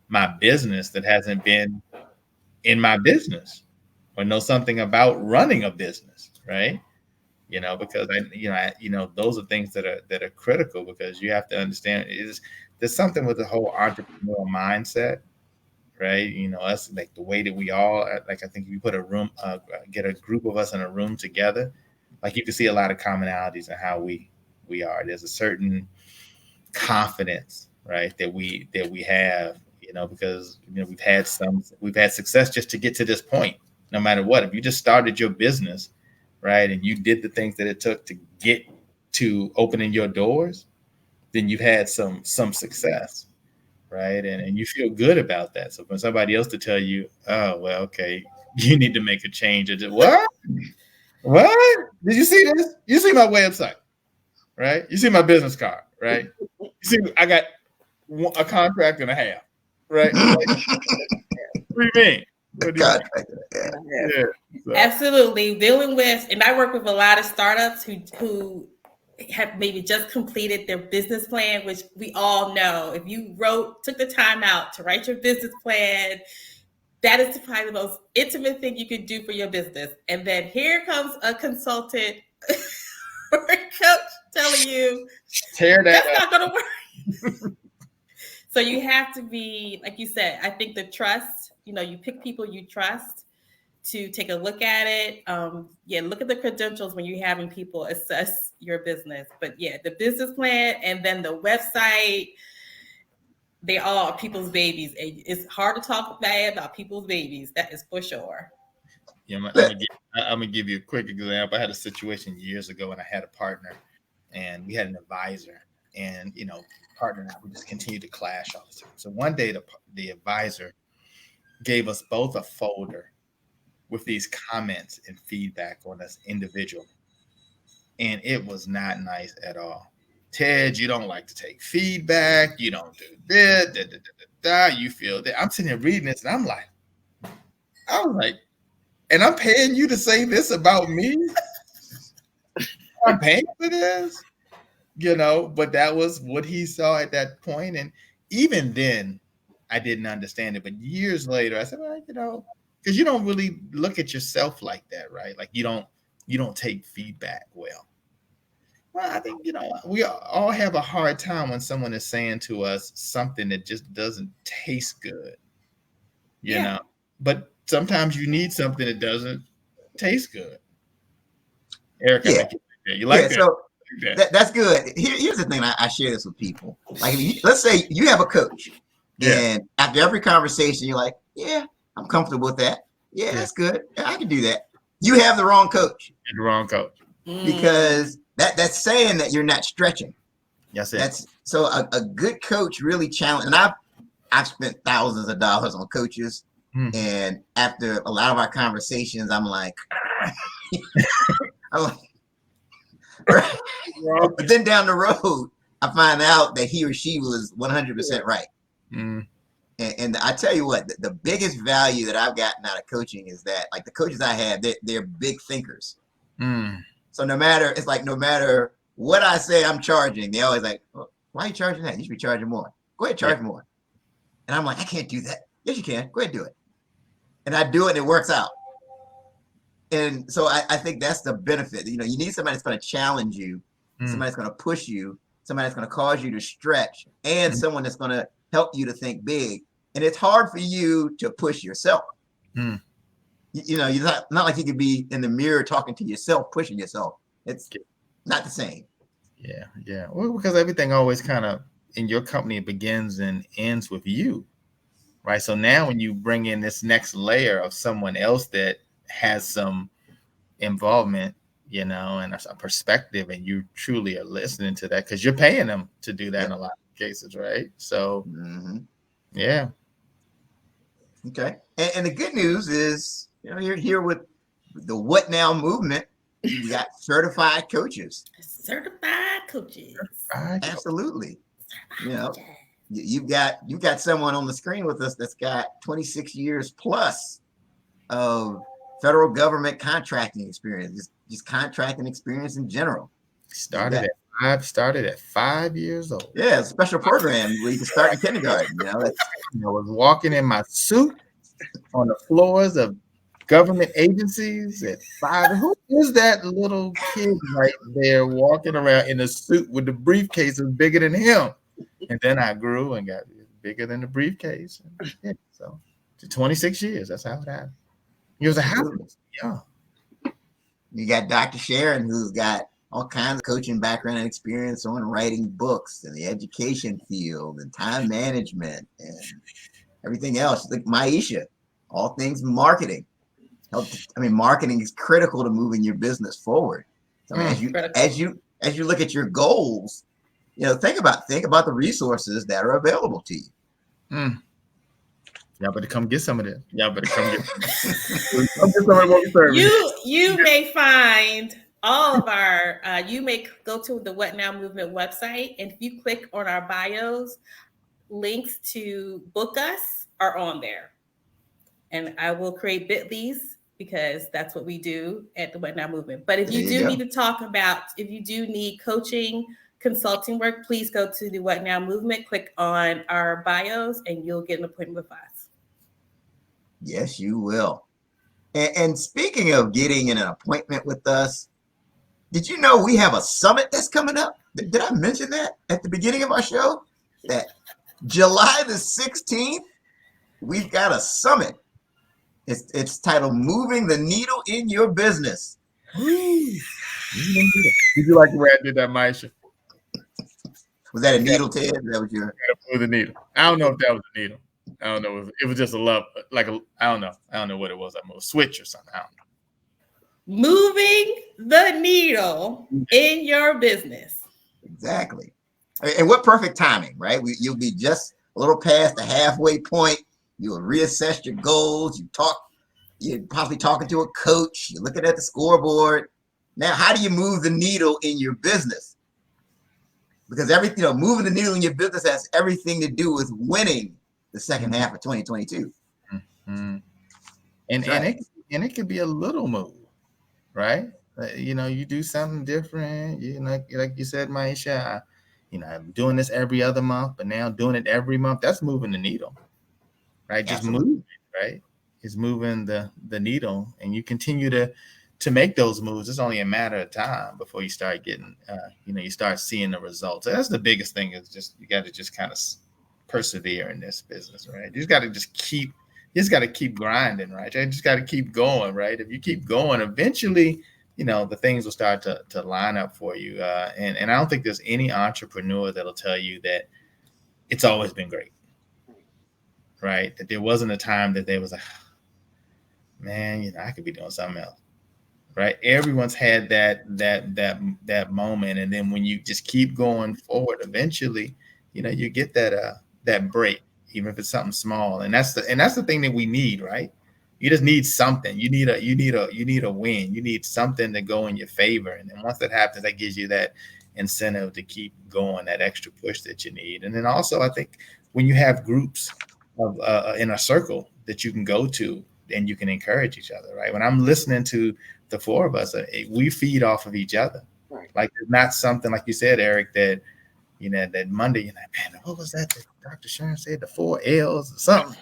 Speaker 4: my business that hasn't been in my business or know something about running a business, right? Because those are things that are critical, because you have to understand there's something with the whole entrepreneurial mindset, right? Us, like the way that we all, like, I think if you put get a group of us in a room together, like you can see a lot of commonalities in how we are. There's a certain confidence, right, that we have, because we've had success just to get to this point. No matter what, if you just started your business, right, and you did the things that it took to get to opening your doors, then you've had some success, right, and you feel good about that. So for somebody else to tell you, oh well, okay, you need to make a change, or just, what did you see this? You see my website, right? You see my business card, right? You see I got a contract and a half, right? What do you mean?
Speaker 1: Yeah.
Speaker 4: So.
Speaker 3: Absolutely. Dealing with, and I work with a lot of startups who have maybe just completed their business plan, which we all know. If you took the time out to write your business plan, that is probably the most intimate thing you can do for your business. And then here comes a consultant or a coach telling you,
Speaker 4: tear that
Speaker 3: that's not going to work. So you have to be, like you said, I think the trust, you pick people you trust to take a look at it. Look at the credentials when you're having people assess your business. But yeah, the business plan and then the website, they all are people's babies. It's hard to talk bad about people's babies. That is for sure.
Speaker 4: Yeah, I'm gonna give you a quick example. I had a situation years ago, and I had a partner, and we had an advisor, and partner and I would just continue to clash all the time. So one day, the advisor gave us both a folder with these comments and feedback on us individually, and it was not nice at all. Ted, you don't like to take feedback. You don't do this. You feel that. I'm sitting here reading this, and I was like, and I'm paying you to say this about me? I'm paying for this? But that was what he saw at that point. And even then, I didn't understand it. But years later, I said, well, because you don't really look at yourself like that, right? Like you don't take feedback well. Well, I think, we all have a hard time when someone is saying to us something that just doesn't taste good, you know, but sometimes you need something that doesn't taste good. Erica, you like that?
Speaker 1: So that's good. Here's the thing. I share this with people. Like, let's say you have a coach, and after every conversation, you're like, yeah, I'm comfortable with that. Yeah, that's good. Yeah, I can do that. You have the wrong coach.
Speaker 4: The wrong coach.
Speaker 1: Because that's saying that you're not stretching.
Speaker 4: Yes,
Speaker 1: that's so a good coach really challenge. And I've spent thousands of dollars on coaches, and after a lot of our conversations, I'm like, right. But then down the road, I find out that he or she was 100% right. And I tell you what, the biggest value that I've gotten out of coaching is that, like, the coaches I have, they're big thinkers. So no matter what I say I'm charging, they always like, well, why are you charging that? You should be charging more. Go ahead, charge more. And I'm like, I can't do that. Yes, you can. Go ahead, do it. And I do it, and it works out. And so I think that's the benefit. You need somebody that's going to challenge you, somebody that's going to push you, somebody that's going to cause you to stretch, and someone that's going to help you to think big. And it's hard for you to push yourself. You're not like you could be in the mirror talking to yourself, pushing yourself. It's not the same.
Speaker 4: Yeah. Well, because everything always kind of in your company begins and ends with you, right? So now when you bring in this next layer of someone else that has some involvement, and a perspective, and you truly are listening to that because you're paying them to do that in a lot of cases, right? So, yeah.
Speaker 1: Okay. And the good news is, you're here with the What Now movement. You got certified coaches. Absolutely. You've got someone on the screen with us that's got 26 years plus of federal government contracting experience, just contracting experience in general.
Speaker 4: Started at 5 years old.
Speaker 1: Yeah, a special program where you can start in kindergarten. I
Speaker 4: was walking in my suit on the floors of government agencies at 5. Who is that little kid right there walking around in a suit with the briefcase is bigger than him? And then I grew and got bigger than the briefcase. So to 26 years, that's how it happened. He was a house. Yeah.
Speaker 1: You got Dr. Sharon, who's got all kinds of coaching background and experience on writing books and the education field and time management and everything else. Like Maisha, all things marketing. Marketing is critical to moving your business forward. So as you look at your goals, think about the resources that are available to you.
Speaker 4: Y'all better come get some of that. Y'all better come get some of what we serve.
Speaker 3: You may find all of our, you may go to the What Now Movement website, and if you click on our bios, links to book us are on there. And I will create bit.lys because that's what we do at the What Now Movement. But if you do need to talk about, if you do need coaching, consulting work, please go to the What Now Movement, click on our bios, and you'll get an appointment with us.
Speaker 1: Yes, you will. And speaking of getting an appointment with us, did you know we have a summit that's coming up? Did I mention that at the beginning of our show? That July the 16th, we've got a summit. It's titled Moving the Needle in Your Business.
Speaker 4: Did you like the way I did that, Maisha?
Speaker 1: Was that a needle, Ted? That was your
Speaker 4: move the needle. I don't know if that was a needle. I don't know if it was just a love, I don't know. I don't know what it was. I moved switch or something. I don't know.
Speaker 3: Moving the needle in your business.
Speaker 1: Exactly. And what perfect timing, right? You'll be just a little past the halfway point. You'll reassess your goals. You're possibly talking to a coach. You're looking at the scoreboard. Now, how do you move the needle in your business? Because moving the needle in your business has everything to do with winning the second half of 2022.
Speaker 4: Mm-hmm. And it could be a little move, right? You do something different. Like you said, Maisha, I'm doing this every other month, but now doing it every month, that's moving the needle, right? Just moving, right? It's moving the needle, and you continue to make those moves. It's only a matter of time before you start getting, you start seeing the results. That's the biggest thing, is just, you got to just kind of persevere in this business, right? You just got to keep grinding, right? You just got to keep going, right? If you keep going, eventually, the things will start to line up for you. And I don't think there's any entrepreneur that'll tell you that it's always been great, right? That there wasn't a time that there was like, man, I could be doing something else, right? Everyone's had that moment. And then when you just keep going forward, eventually, you get that break, even if it's something small. And that's the thing that we need, right? You just need something. You need a win. You need something to go in your favor. And then once that happens, that gives you that incentive to keep going, that extra push that you need. And then also, I think when you have groups of in a circle that you can go to, and you can encourage each other, right? When I'm listening to the four of us, we feed off of each other.
Speaker 2: Right.
Speaker 4: Like, it's not something like you said, Eric, that that Monday, you're like, man, what was that Dr. Sharon said, the 4 L's or something,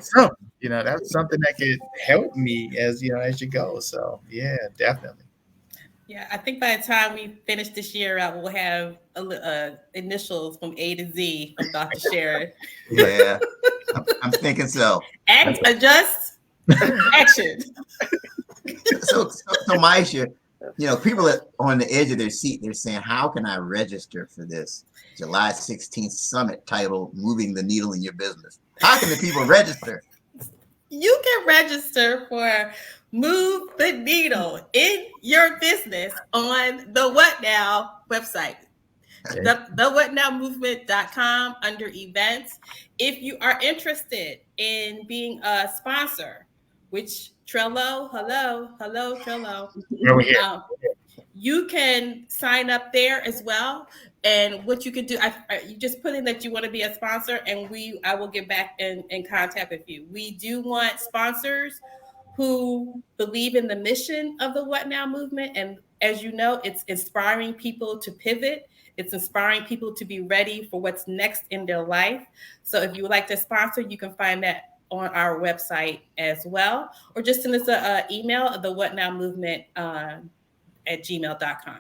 Speaker 4: something, that's something that could help me as you go. So yeah, definitely.
Speaker 3: Yeah, I think by the time we finish this year out, we'll have initials from A to Z from Dr. Sharon.
Speaker 1: Yeah, I'm thinking so.
Speaker 3: Act, adjust, action.
Speaker 1: So Maisha, people are on the edge of their seat. They're saying, how can I register for this July 16th summit titled Moving the Needle in Your Business? How can the people register?
Speaker 3: You can register for Move the Needle in Your Business on the What Now website. Okay. The whatnowmovement.com under events. If you are interested in being a sponsor, which Trello, hello, Trello. You can sign up there as well. And what you can do, you just put in that you want to be a sponsor, and I will get back in contact with you. We do want sponsors who believe in the mission of the What Now movement. And as you know, it's inspiring people to pivot. It's inspiring people to be ready for what's next in their life. So if you would like to sponsor, you can find that on our website as well, or just send us an email, the What Now Movement at gmail.com.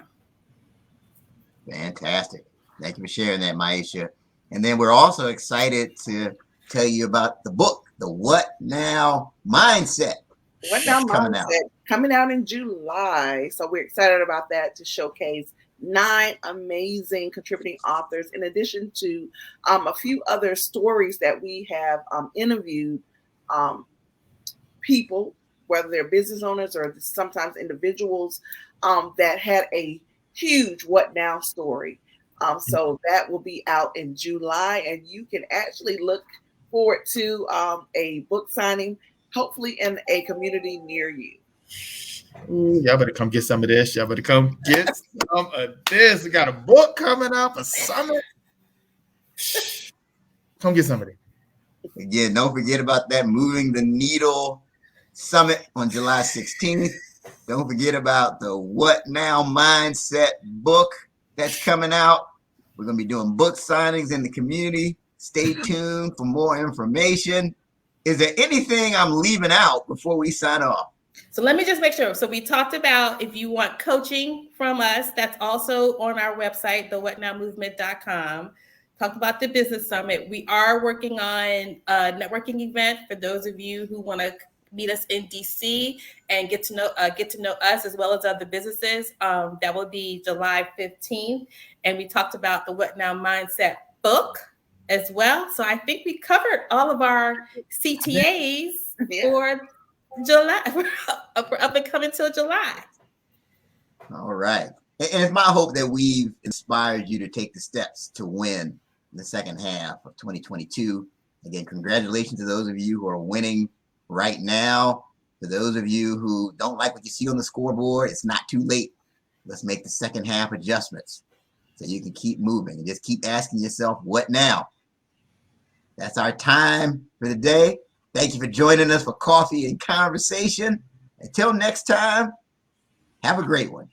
Speaker 1: Fantastic. Thank you for sharing that, Maisha. And then we're also excited to tell you about the book, The What Now Mindset.
Speaker 2: What Now
Speaker 1: coming out.
Speaker 2: Mindset coming out in July. So we're excited about that to showcase 9 amazing contributing authors, in addition to a few other stories that we have interviewed people, whether they're business owners or sometimes individuals that had a huge what now story. So that will be out in July, and you can actually look forward to a book signing, hopefully in a community near you.
Speaker 4: Ooh, y'all better come get some of this. Y'all better come get some of this. We got a book coming up, a summit. Come get some of it.
Speaker 1: Again, don't forget about that Moving the Needle Summit on July 16th. Don't forget about the What Now Mindset book that's coming out. We're going to be doing book signings in the community. Stay tuned for more information. Is there anything I'm leaving out before we sign off?
Speaker 3: So let me just make sure. So we talked about if you want coaching from us, that's also on our website, thewhatnowmovement.com. Talked about the business summit. We are working on a networking event for those of you who want to meet us in DC and get to know us as well as other businesses. That will be July 15th. And we talked about the What Now Mindset book as well. So I think we covered all of our CTAs for July, up and coming till July.
Speaker 1: All right. And it's my hope that we've inspired you to take the steps to win in the second half of 2022. Again, congratulations to those of you who are winning right now. For those of you who don't like what you see on the scoreboard, it's not too late. Let's make the second half adjustments so you can keep moving and just keep asking yourself, what now? That's our time for the day. Thank you for joining us for coffee and conversation. Until next time, have a great one.